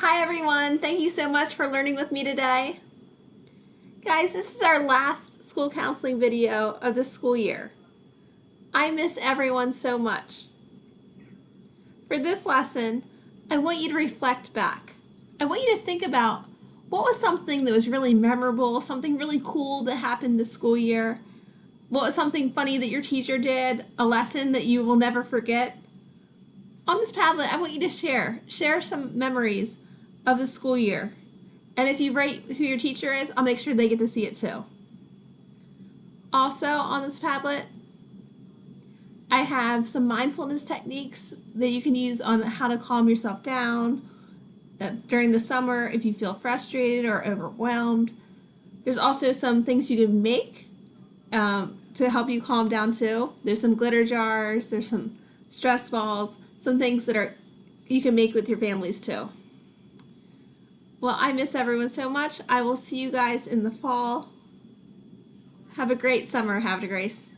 Hi everyone, thank you so much for learning with me today. Guys, this is our last school counseling video of the school year. I miss everyone so much. For this lesson, I want you to reflect back. I want you to think about what was something that was really memorable, something really cool that happened this school year. What was something funny that your teacher did, a lesson that you will never forget. On this Padlet, I want you to share some memories of the school year. And if you write who your teacher is, I'll make sure they get to see it too. Also on this Padlet, I have some mindfulness techniques that you can use on how to calm yourself down during the summer if you feel frustrated or overwhelmed. There's also some things you can make to help you calm down too. There's some glitter jars, there's some stress balls, some things that you can make with your families too. Well, I miss everyone so much. I will see you guys in the fall. Have a great summer. Have a grace.